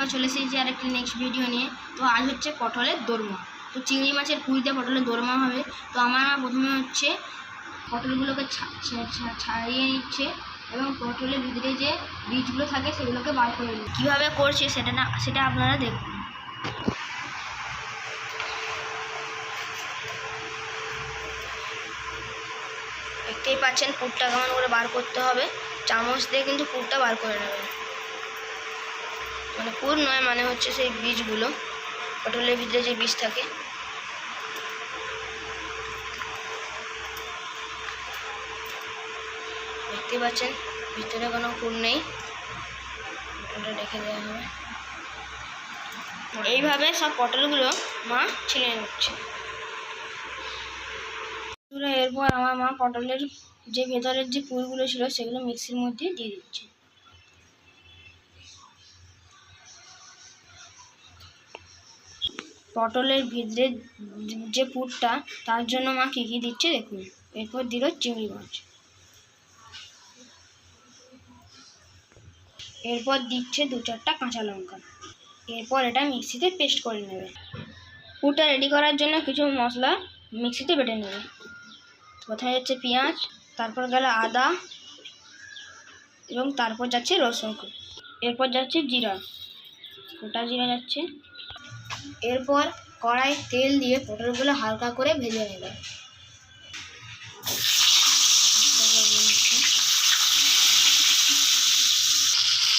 আবার চলে এসেছি আর একটি নেক্সট ভিডিও নিয়ে। তো আজ হচ্ছে পটলের দোরমা। তো চিংড়ি মাছের পুর দিয়ে পটলের দোরমা হবে। তো আমার মা প্রথমে হচ্ছে পটলগুলোকে ছাড়িয়ে নিচ্ছে এবং পটলের ভিতরে যে বীজগুলো থাকে সেগুলোকে বার করে নিচ্ছে। কীভাবে করছে সেটা আপনারা দেখুন। দেখতেই পাচ্ছেন পুরটা কেমন করে বার করতে হবে। চামচ দিয়ে কিন্তু পুরটা বার করে নেবেন, মানে পুর নয়, মানে হচ্ছে সেই বীজগুলো, পটলের ভিতরে যে বীজ থাকে। দেখতে পাচ্ছেন ভিতরে কোনো পুর নেই, পটলটা রেখে দেওয়া হবে। এইভাবে সব পটলগুলো মা ছিলে নিচ্ছে। এরপর আমার মা পটলের যে ভেতরের যে পুরগুলো ছিল সেগুলো মিক্সির মধ্যে দিয়ে দিচ্ছে। পটলের ভিতরে যে পুরটা, তার জন্য মা কী কী দিচ্ছে দেখুন। এরপর দিল চিংড়ি মাছ, এরপর দিচ্ছে 2-4টা কাঁচা লঙ্কা। এরপর এটা মিক্সিতে পেস্ট করে নেবে। পুরটা রেডি করার জন্য কিছু মশলা মিক্সিতে বেটে নেবে। প্রথমে যাচ্ছে পেঁয়াজ, তারপর গেল আদা এবং তারপর যাচ্ছে রসুন, এরপর যাচ্ছে জিরা, গোটা জিরা যাচ্ছে। এরপর কড়াই তেল দিয়ে পটলগুলো হালকা করে ভেজে নেবে।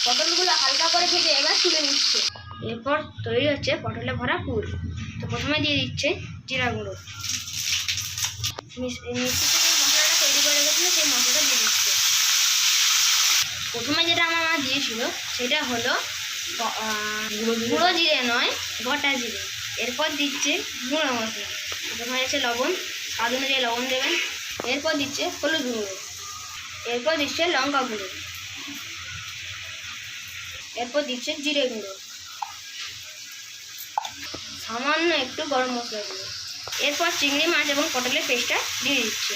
পটলগুলো হালকা করে ভেজে এবার তুলে নিচ্ছে। এরপর তৈরি হচ্ছে পটলে ভরা পুর। তো প্রথমে দিয়ে দিচ্ছে জিরা গুঁড়ো, মিক্সিতে যে মশলাটা তৈরি করে রেখেছিল সেই মশলাটা দিয়ে দিচ্ছে। প্রথমে যেটা আমার মা দিয়েছিল সেটা হলো গুঁড়ো জিরে নয়, গোটা জিরে। এরপর দিচ্ছে গুঁড়ো মশলা, প্রথমে যাচ্ছে লবণ, স্বাদ অনুযায়ী লবণ দেবেন। এরপর দিচ্ছে হলুদ গুঁড়ো, এরপর দিচ্ছে লঙ্কা গুঁড়ো, এরপর দিচ্ছে জিরে গুঁড়ো, সামান্য একটু গরম মশলা গুঁড়ো। এরপর চিংড়ি মাছ এবং পটলের পেস্টটা দিয়ে দিচ্ছে।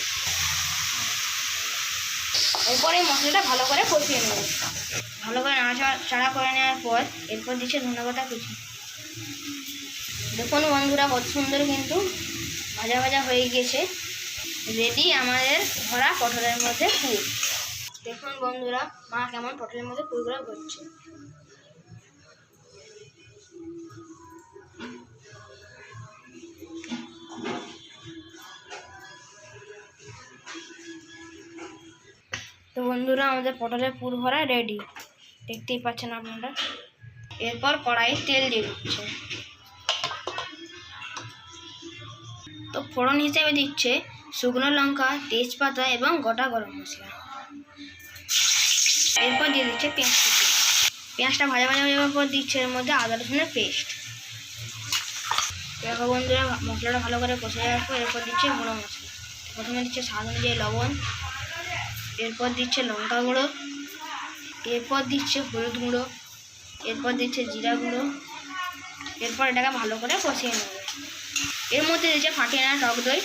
এরপর এই মশলাটা ভালো করে কষিয়ে নেবে। ভালো করে নাড়াচাড়া করে নেওয়ার পর এরপর দিচ্ছে ধনেপাতা কুচি। দেখুন বন্ধুরা, কত সুন্দর কিন্তু ভাজা ভাজা হয়ে গিয়েছে। রেডি আমাদের ভরা পটলের মধ্যে পুর। দেখুন বন্ধুরা, মা কেমন পটলের মধ্যে পুরগুলো করছে। তো বন্ধুরা, আমাদের পটলের পুর ভরা রেডি, দেখতেই পাচ্ছেন আপনারা। এরপর কড়াইয়ে তেল দিয়ে দিচ্ছে। তো ফোড়ন হিসেবে দিচ্ছে শুকনো লঙ্কা, তেজপাতা এবং গোটা গরম মশলা। এরপর দিয়ে দিচ্ছে পেঁয়াজ কুচি। পেঁয়াজটা ভাজা ভাজা হয়ে যাওয়ার পর দিচ্ছে এর মধ্যে আদা রসুনের পেস্ট। দেখো বন্ধুরা, মশলাটা ভালো করে কষে যাওয়ার পর এরপর দিচ্ছে গুঁড়ো মশলা। প্রথমে দিচ্ছে স্বাদ অনুযায়ী লবণ, এরপর দিচ্ছে লঙ্কা গুঁড়ো, এরপর দিচ্ছে হলুদ গুঁড়ো, এরপর দিচ্ছে জিরা গুঁড়ো। এরপর এটাকে ভালো করে কষিয়ে নেবে। এর মধ্যে দিচ্ছে ফাটিয়ে নেওয়া টক দই,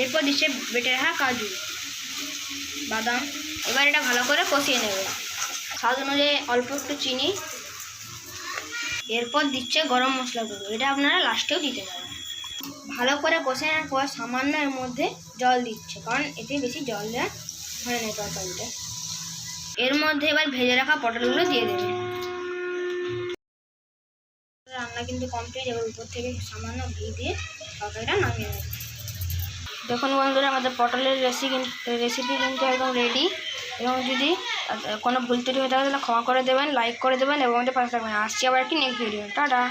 এরপর দিচ্ছে বেটে রাখা কাজু বাদাম। এবার এটা ভালো করে কষিয়ে নেবে। স্বাদ অনুযায়ী অল্প একটু চিনি, এরপর দিচ্ছে গরম মশলা গুঁড়ো, এটা আপনারা লাস্টেও দিতে পারেন। ভালো করে কষে নেওয়ার পর সামান্য এর মধ্যে জল দিচ্ছে, কারণ এতে বেশি জল দেওয়া হয় না তরকারিটা। এর মধ্যে এবার ভেজে রাখা পটলগুলো দিয়ে দেবে। রান্না কিন্তু কমপ্লিট। এবার উপর থেকে সামান্য ঘি দিয়ে তরকারিটা নামিয়ে নেবে। দেখুন বন্ধুরা, আমাদের পটলের রেসিপি কিন্তু একদম রেডি। এবং যদি কোনো ভুল ত্রুটি হয়ে থাকে তাহলে ক্ষমা করে দেবেন, লাইক করে দেবেন এবং আমাদের পাশে থাকবেন। আসছি আবার একটি নেক্সট ভিডিও। টাটা।